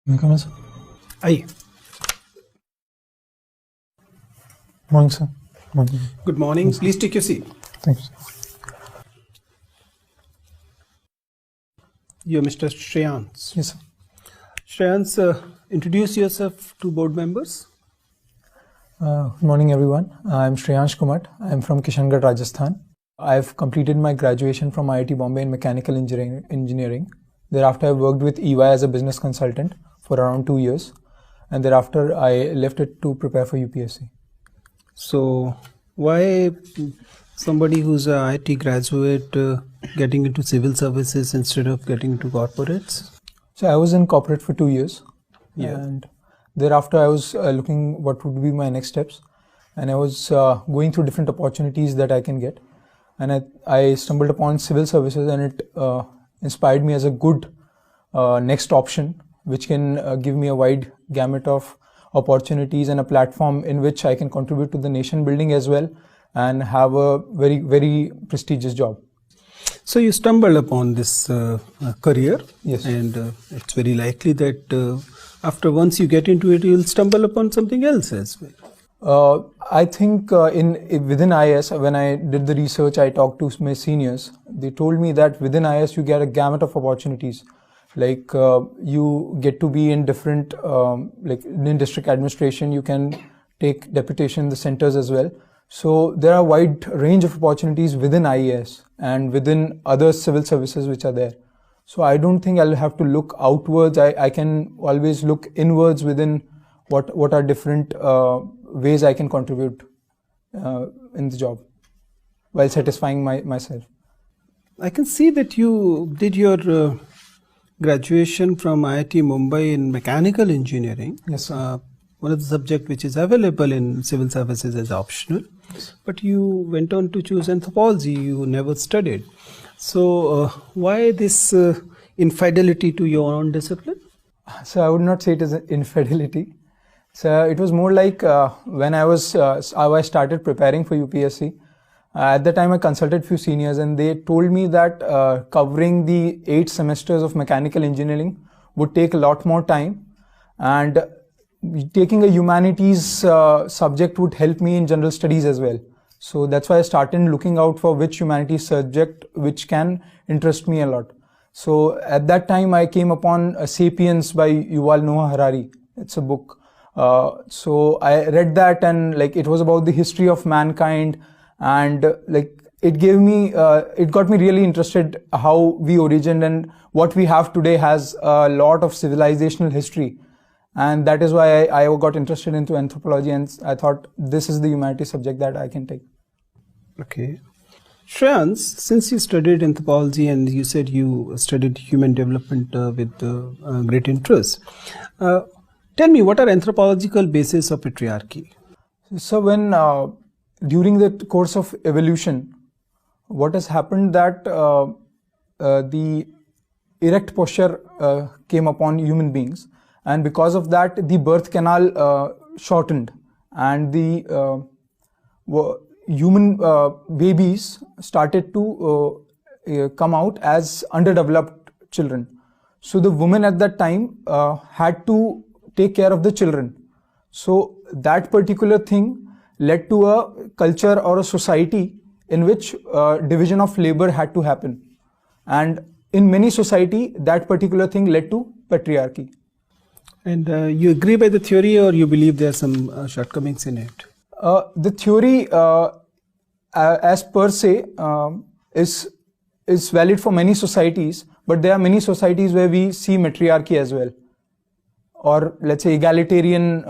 Come in, sir. Aye. Morning, sir. Morning. Good morning. Please take your seat. Thank you, sir. You're Mr. Shreyans. Yes, sir. Shreyans, introduce yourself to board members. Good morning, everyone. I'm Shreyans Kumat. I'm from Kishangarh, Rajasthan. I've completed my graduation from IIT Bombay in mechanical engineering. Thereafter, I worked with EY as a business consultant for around 2 years. And thereafter, I left it to prepare for UPSC. So, why somebody who's an IT graduate getting into civil services instead of getting into corporates? So, I was in corporate for 2 years. Yeah. And thereafter, I was looking what would be my next steps. And I was going through different opportunities that I can get. And I stumbled upon civil services, and it inspired me as a good next option, which can give me a wide gamut of opportunities and a platform in which I can contribute to the nation building as well and have a very, very prestigious job. So you stumbled upon this career. Yes. And it's very likely that after once you get into it, you'll stumble upon something else as well. I think within IS, when I did the research, I talked to my seniors. They told me that within IS, you get a gamut of opportunities. Like you get to be in different, like in district administration, you can take deputation in the centers as well. So there are a wide range of opportunities within IAS and within other civil services which are there. So I don't think I'll have to look outwards. I can always look inwards within what are different ways I can contribute in the job while satisfying myself. I can see that you did your graduation from IIT Mumbai in mechanical engineering. Yes, sir. One of the subjects which is available in civil services is optional. Yes. But you went on to choose anthropology. You never studied. So why this infidelity to your own discipline? So I would not say it is an infidelity. So it was more like when I started preparing for UPSC. At the time, I consulted few seniors, and they told me that covering the 8 semesters of mechanical engineering would take a lot more time, and taking a humanities subject would help me in general studies as well. So that's why I started looking out for which humanities subject which can interest me a lot. So at that time, I came upon *Sapiens* by Yuval Noah Harari. It's a book. So I read that, and like it was about the history of mankind. And like it got me really interested how we origined, and what we have today has a lot of civilizational history. And that is why I got interested into anthropology, and I thought this is the humanities subject that I can take. Okay. Shreyans, since you studied anthropology and you said you studied human development with great interest, tell me, what are anthropological bases of patriarchy? So when during the course of evolution, what has happened that the erect posture came upon human beings, and because of that the birth canal shortened, and the human babies started to come out as underdeveloped children. So the woman at that time had to take care of the children. So that particular thing led to a culture or a society in which division of labor had to happen. And in many society, that particular thing led to patriarchy. And you agree by the theory, or you believe there are some shortcomings in it? The theory, as per se, is valid for many societies, but there are many societies where we see matriarchy as well, or let's say egalitarian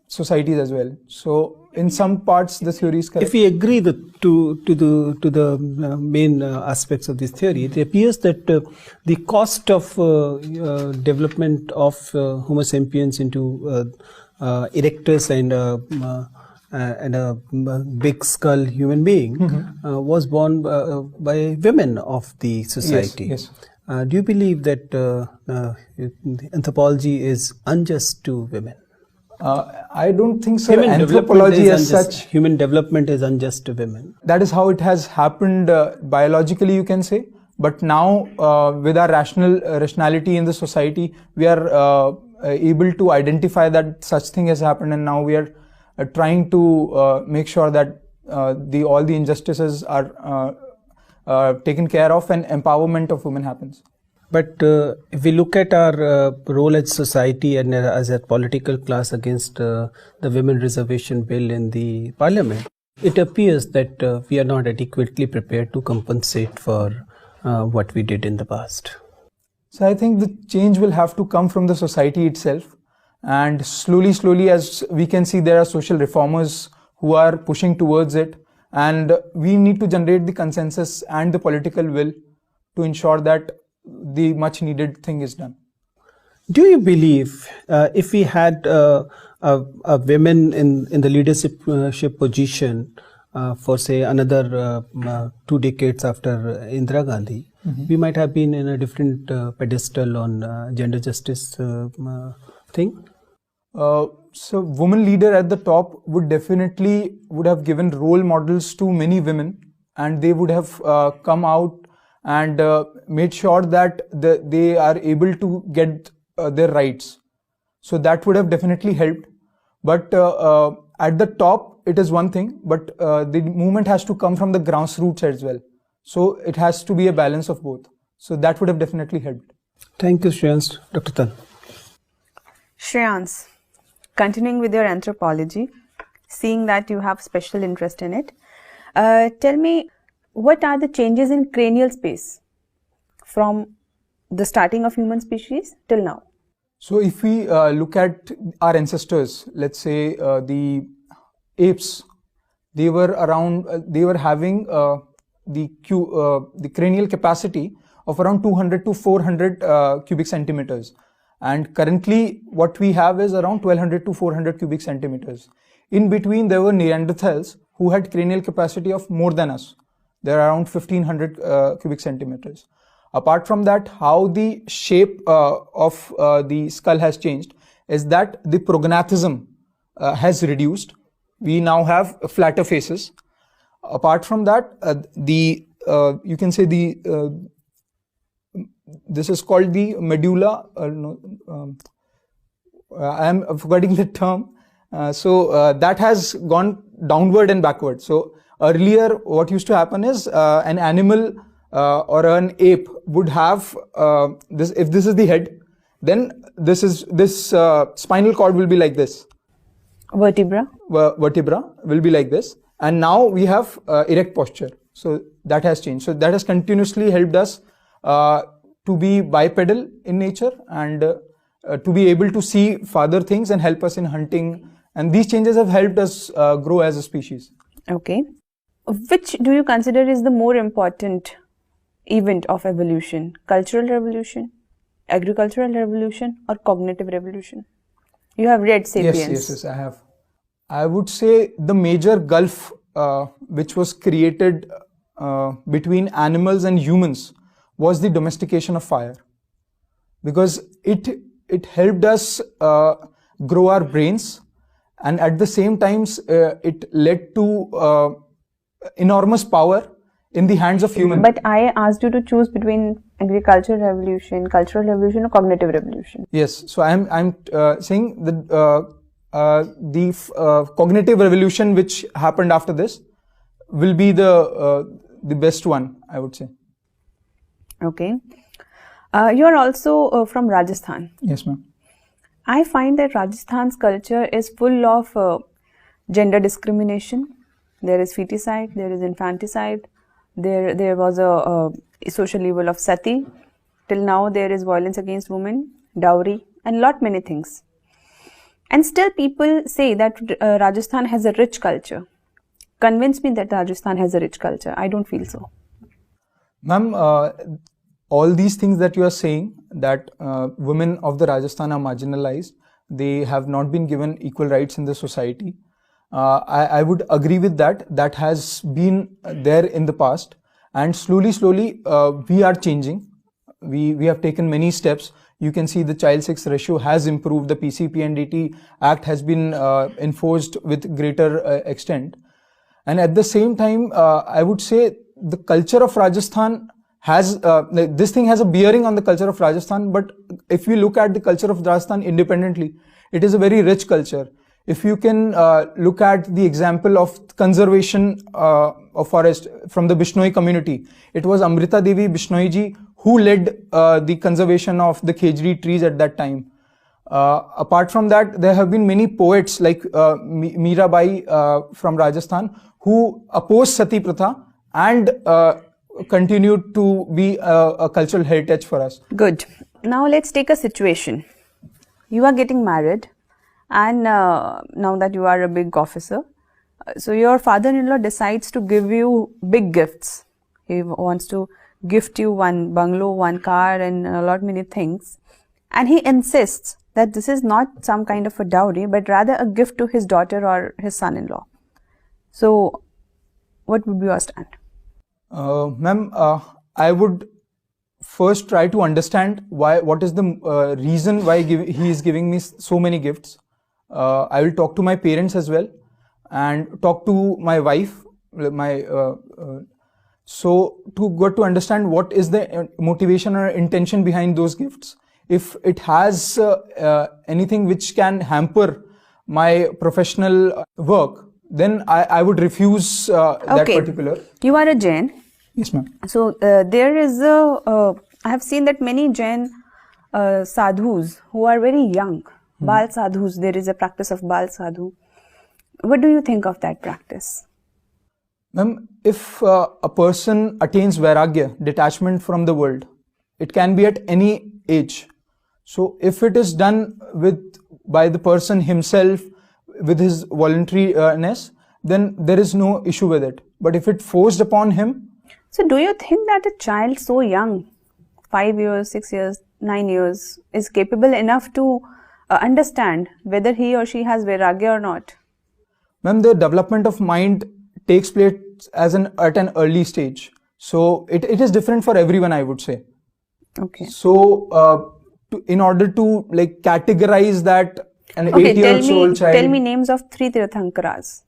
societies as well. So in some parts the theory is correct. If we agree to the main aspects of this theory, it appears that the cost of development of Homo sapiens into erectus and a big skull human being was born by women of the society. Yes, yes. Do you believe that anthropology is unjust to women? I don't think so. Anthropology as such. Human development is unjust to women. That is how it has happened biologically, you can say. But now, with our rationality in the society, we are able to identify that such thing has happened, and now we are trying to make sure that all the injustices are taken care of and empowerment of women happens. But if we look at our role as society and as a political class against the women reservation bill in the parliament, it appears that we are not adequately prepared to compensate for what we did in the past. So I think the change will have to come from the society itself, and slowly, as we can see, there are social reformers who are pushing towards it, and we need to generate the consensus and the political will to ensure that the much needed thing is done. Do you believe if we had a women in the leadership position for say another 2 decades after Indira Gandhi, we might have been in a different pedestal on gender justice thing? So woman leader at the top would have given role models to many women, and they would have come out and made sure that they are able to get their rights. So that would have definitely helped. But at the top, it is one thing, but the movement has to come from the grassroots as well. So it has to be a balance of both. So that would have definitely helped. Thank you, Shreyans. Dr. Tan. Shreyans, continuing with your anthropology, seeing that you have special interest in it, tell me, what are the changes in cranial space from the starting of human species till now? So if we look at our ancestors, let's say the apes, they were having the cranial capacity of around 200 to 400 cubic centimeters. And currently what we have is around 1200 to 400 cubic centimeters. In between, there were Neanderthals who had cranial capacity of more than us. They're around 1500 cubic centimeters. Apart from that, how the shape of the skull has changed is that the prognathism has reduced. We now have flatter faces. Apart from that, you can say this is called the medulla. I am forgetting the term. So that has gone downward and backward. So earlier, what used to happen is an animal or an ape would have this. If this is the head, then this spinal cord will be like this. Vertebra will be like this. And now we have erect posture. So that has changed. So that has continuously helped us to be bipedal in nature and to be able to see farther things and help us in hunting. And these changes have helped us grow as a species. Okay. Which do you consider is the more important event of evolution? Cultural revolution, agricultural revolution, or cognitive revolution? You have read *Sapiens*. Yes, I have. I would say the major gulf which was created between animals and humans was the domestication of fire, because it helped us grow our brains, and at the same time it led to enormous power in the hands of humans. But I asked you to choose between agricultural revolution, cultural revolution, or cognitive revolution. Yes, so I'm saying that the cognitive revolution which happened after this will be the best one, I would say. Okay. You are also from Rajasthan. Yes, ma'am. I find that Rajasthan's culture is full of gender discrimination. There is feticide, there is infanticide, there was a social evil of sati. Till now there is violence against women, dowry, and many things. And still people say that Rajasthan has a rich culture. Convince me that Rajasthan has a rich culture. I don't feel so. Ma'am, all these things that you are saying, that women of the Rajasthan are marginalized, they have not been given equal rights in the society. I would agree with that. That has been there in the past, and slowly we are changing. We have taken many steps. You can see the child sex ratio has improved. The PCPNDT Act has been enforced with greater extent. And at the same time, I would say the culture of Rajasthan has this thing has a bearing on the culture of Rajasthan. But if we look at the culture of Rajasthan independently, it is a very rich culture. If you can look at the example of conservation of forest from the Bishnoi community, it was Amrita Devi Bishnoi ji who led the conservation of the khejri trees at that time. Apart from that, there have been many poets like Mirabai from Rajasthan who opposed Sati Pratha and continued to be a cultural heritage for us. Good. Now let's take a situation. You are getting married, and now that you are a big officer, so your father-in-law decides to give you big gifts. He wants to gift you one bungalow, one car, and a lot many things. And he insists that this is not some kind of a dowry, but rather a gift to his daughter or his son-in-law. So, what would be your stand? Ma'am, I would first try to understand what is the reason why he is giving me so many gifts. I will talk to my parents as well and talk to my wife, so to get to understand what is the motivation or intention behind those gifts. If it has anything which can hamper my professional work, then I would refuse that particular. You are a Jain. Yes, ma'am. So there is I have seen that many Jain sadhus who are very young, Bal sadhus, there is a practice of Bal sadhu. What do you think of that practice? Ma'am, if a person attains vairagya, detachment from the world, it can be at any age. So if it is done by the person himself with his voluntariness, then there is no issue with it. But if it forced upon him. So do you think that a child so young, 5 years, 6 years, 9 years, is capable enough to understand whether he or she has vairagya or not? Ma'am, the development of mind takes place at an early stage. So it is different for everyone, I would say. Okay. So in order to categorize that an 8-year-old child. Tell me names of 3 Tirthankaras.